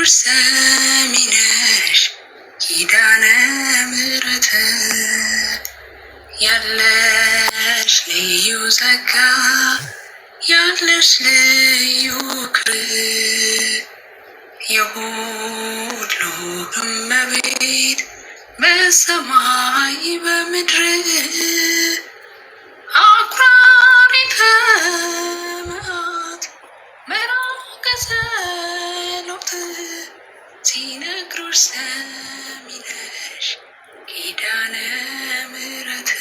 ሲነግሩሽ ሰሚ ነሽ ኪዳነ ምሕረት ያለሽ ልዩ ጸጋ ያለሽ ልዩ ክብር የሁሉ እመቤት በሰማይ በምድር አኩራሪተ መዓት መራቀ ጸሎት ሲነግሩሽ ሰሚ ነሽ ኪዳነ ምሕረት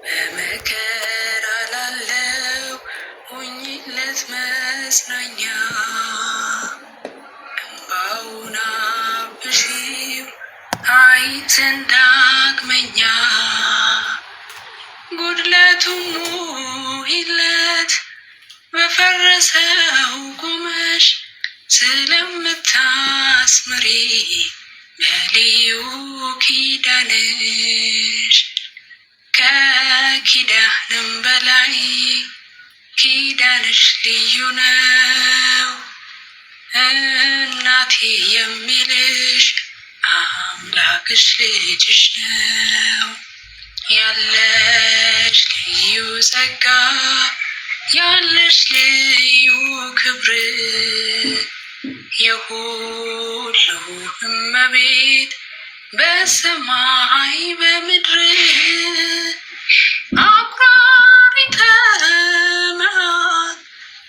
በመከራ ላለው ሁኚለት መጽናኛ እንባውን አብሺው አይተን ዳግመኛ ጉድለቱን ሙይለት በፈረሰው ቆመሽ ስለምታስምሪ በልዩ ኪዳንሽ ከኪዳንም በላይ ኪዳንሽ ልዩ ነው። እናቴ የሚልሽ አምላክሽ ልጅሽ ነው። ያለሽ ልዩ ጸጋ ያለሽ ልዩ ክብር የሁሉ እመቤት በሰማይ በምድር አኩራሪተ መዓት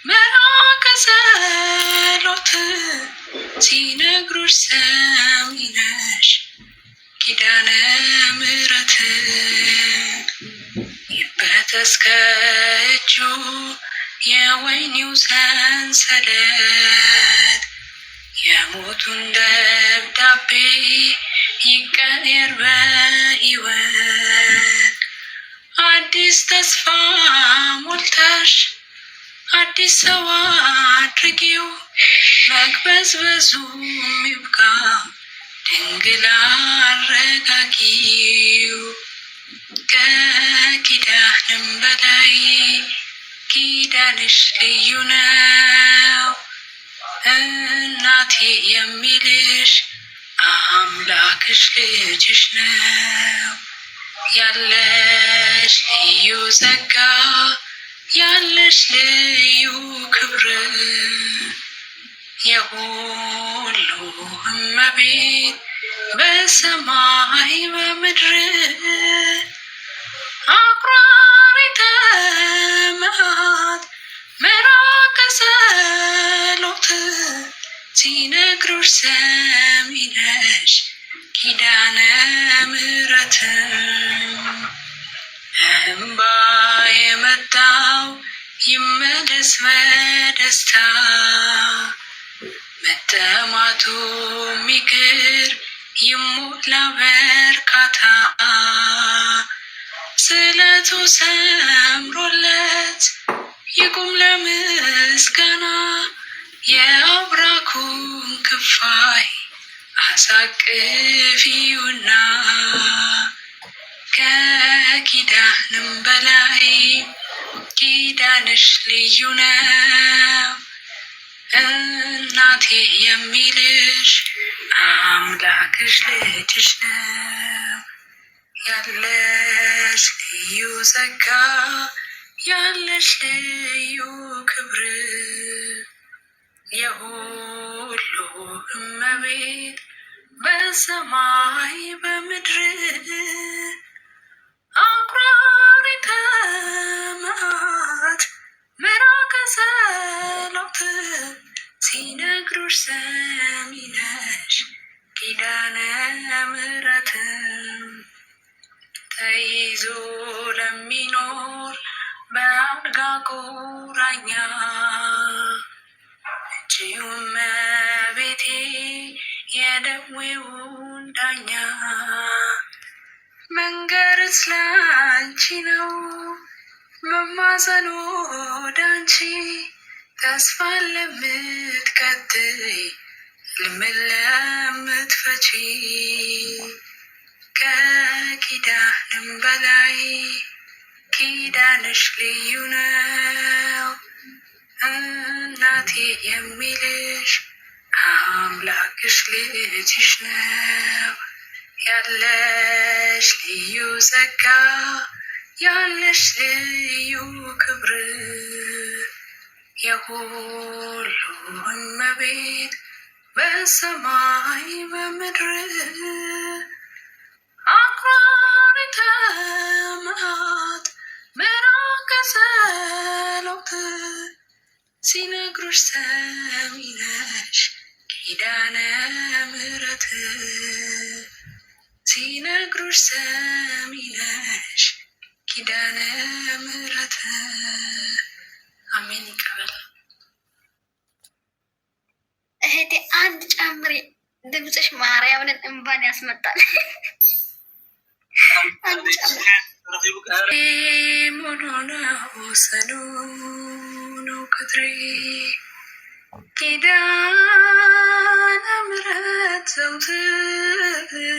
መራቀ ጸሎት ሲነግሩሽ ሰሚ ነሽ ኪዳነ ምሕረት ይበጠስ ከእጁ የወህኒው ሰንሰለት የሞቱን ደብዳቤ ይቀየር በሕይወት አዲስ ተስፋ ሞልተሽ አዲስ ሰው አድርጊው መቅበዝበዙ ይብቃ ድንግል አረጋጊው ከኪዳንም በላይ ኪዳንሽ ልዩ ነው። እናቴ የሚልሽ አምላክሽ ልጅሽ ነው። ያለሽ ልዩ ጸጋ ያለሽ ልዩ ክብር የሁሉ እመቤት በሰማይ በምድር አኩራሪተ መዓት መራቀ ጸሎት ሲነግሩሽ ሰሚ ነሽ ኪዳነ ምሕረት እምባ የመጣው ይመለስ በደስታ መጠማቱ ሚክር ይሞላ በርካታ ስለቱ ሰምሮለት ይቁም ለምስጋና የአብራኩን ክፋይ አሳቅፊውና ከኪዳንም በላይ ኪዳንሽ ልዩ ነው። እናቴ የሚልሽ አምላክሽ ልጅሽ ነው። ያለሽ ልዩ ጸጋ ያለሽ ልዩ ክብር የሁሉ እመቤት በሰማይ በምድር አኩራሪተ መዓት መራቀ ጸሎት ሲነግሩሽ ሰሚ ነሽ ኪዳነ ምሕረት ተይዞ ለሚኖር በአልጋ ቁራኛ አንቺው እመቤቴ የደዌውን ዳኛ መንገርስ ላንቺ ነው መማፀኑ ወዳንቺ ተስፋ ለምትቀጥይ ሕልምን ለምትፈቺ ከኪዳንም በላይ ኪዳንሽ ልዩ ነው። እናቴ የሚልሽ አምላክሽ ልጅሽ ነው። ያለሽ ልዩ ጸጋ ያለሽ ልዩ ክብር የሁሉ እመቤት በሰማይ በምድር አክራሪተ መዓት ምሕረት ጸሎት ሲነግሩሽ ሰሚ ነሽ ኪዳነ ምሕረት ሲነግሩሽ ሰሚ ነሽ ኪዳነ ምሕረት። አሜን። ይቀበል። እህቴ አንድ ጨምሪ፣ ድምፅሽ ማርያምን እንባን ያስመጣል። ሙሉ ነው ሰኑ ነው ቅጥሬ ኪዳነ ምሕረት ዘውትር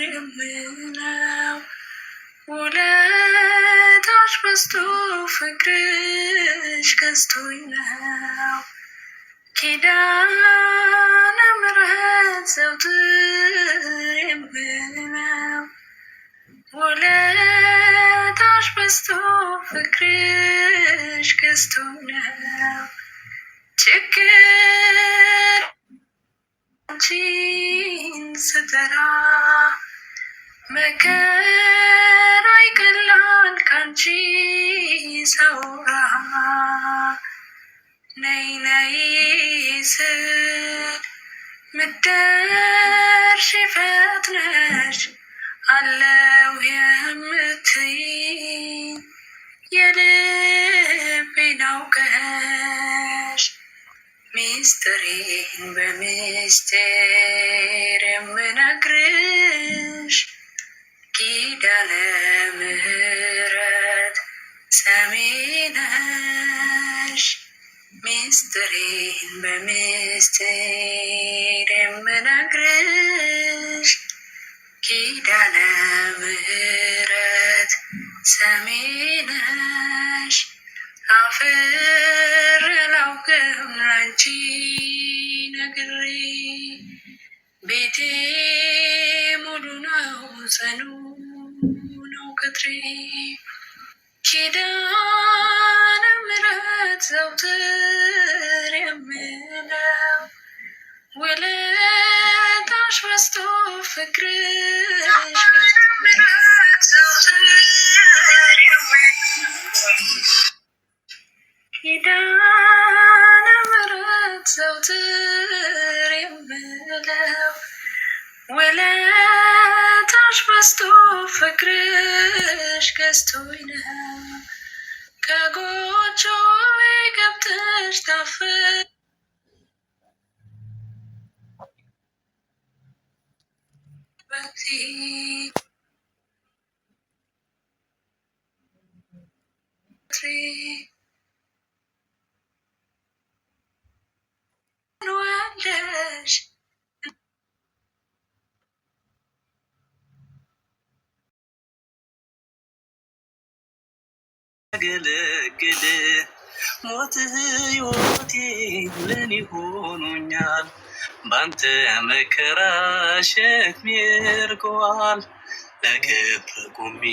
የምለው ውለታሽ በዝቶ ፍቅርሽ ገዝቶኝ ነው። ኪዳነ ምሕረት ዘውትር የምለው ውለታሽ በዝቶ ፍቅርሽ ገዝቶኝ ነው። ችግር አንቺን ስጠራ መከራ ይቀላል ካንቺ ሳወራ ነይ ነይ ስል ምትደርሺ ፈጥነሽ አለው የምትይ የልቤን አውቀሽ ሚስጥሬን በሚስጥር የምነግርሽ ኪዳነ ምሕረት ሰሚ ነሽ። ሚስጥሬን በሚስጥር የምነግርሽ ኪዳነ ምሕረት ሰሚ ነሽ። አፍር አላውቅም ላንቺ ነግሬ ቤቴ ሙሉ ነው ጽኑ ነው ቅጥሬ ኪዳነ ምሕረት ዘውትር የምለው ውለታሽ በዝቶ ፍቅርሽ ኪዳነ ምሕረት ዘውትር የምለው ውለታሽ በዝቶ ፍቅርሽ ገዝቶኝ ነው። ከጎጆዬ ገብተሽ ታፈሪ ወለሽ ገለገለ ሞት ሕይወቴ ለኔ ሆኖኛል። ባንተ መከራ ሸክሜ እርቀዋል። ለክብር ቆሜ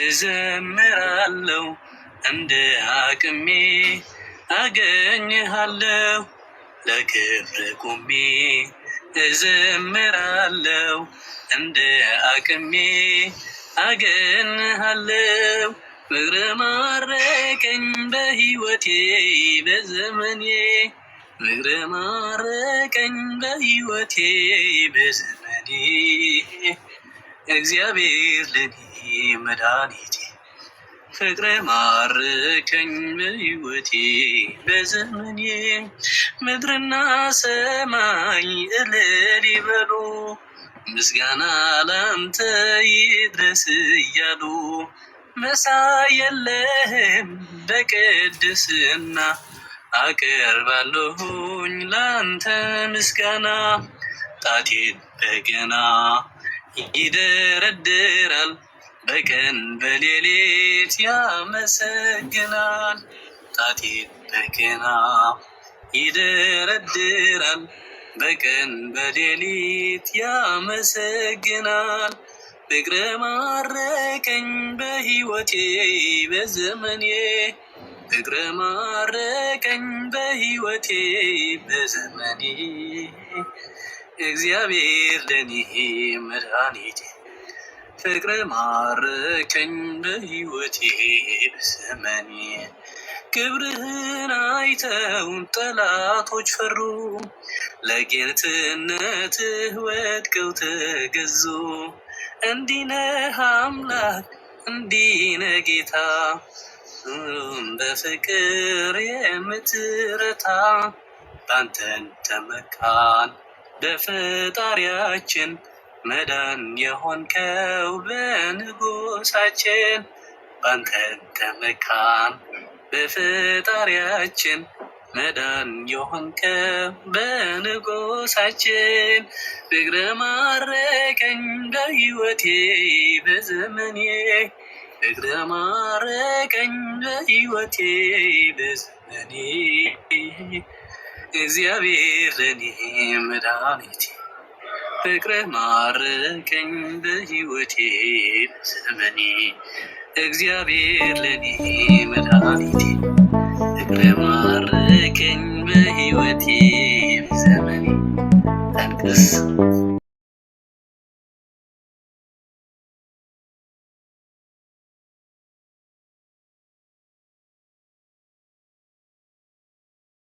እዘምራለሁ እንደ አቅሜ አገኝሃለሁ። ለክብር ቆሜ እዘምራለሁ እንደ አቅሜ አገኝሃለሁ። ፍቅር ማረከኝ በሕይወቴ በዘመኔ ፍቅር ማረከኝ በሕይወቴ በዘመኔ እግዚአብሔር ለኔ መድኃኒቴ ፍቅር ማረከኝ በሕይወቴ በዘመኔ ምድርና ሰማይ እልል ይበሉ ምስጋና ላንተ ይድረስ እያሉ መሳይ የለህም በቅድስና አቀርባለሁኝ ላንተ ምስጋና። ጣቴን በገና ይደረድራል በቀን በሌሊት ያመሰግናል። ጣቴን በገና ይደረድራል በቀን በሌሊት ያመሰግናል። ፍቅር ማረከኝ በሕይወቴ በዘመኔ ፍቅር ማረከኝ በሕይወቴ በዘመኔ እግዚአብሔር ለኔ መድኃኒቴ ፍቅር ማረከኝ በሕይወቴ በዘመኔ ክብርህን አይተው ጠላቶች ፈሩ ለጌትነትህ ወድቀው ተገዙ። እንዲህ ነህ አምላክ እንዲህ ነህ ጌታ በፍቅር የምትረታ ባንተን ተመካን በፈጣሪያችን መዳን የሆንከው በንጉሳችን ባንተን ተመካን በፈጣሪያችን መዳን የሆንከው በንጉሳችን ፍቅር ማረከኝ በሕይወቴ በዘመኔ ፍቅር ማረከኝ በሕይወቴ በዘመኔ እግዚአብሔር ለኔ መድኃኒቴ ፍቅር ማረከኝ በሕይወቴ በዘመኔ እግዚአብሔር ለኔ መድኃኒቴ ፍቅር ማረከኝ በሕይወቴ በዘመኔ ተንቅስ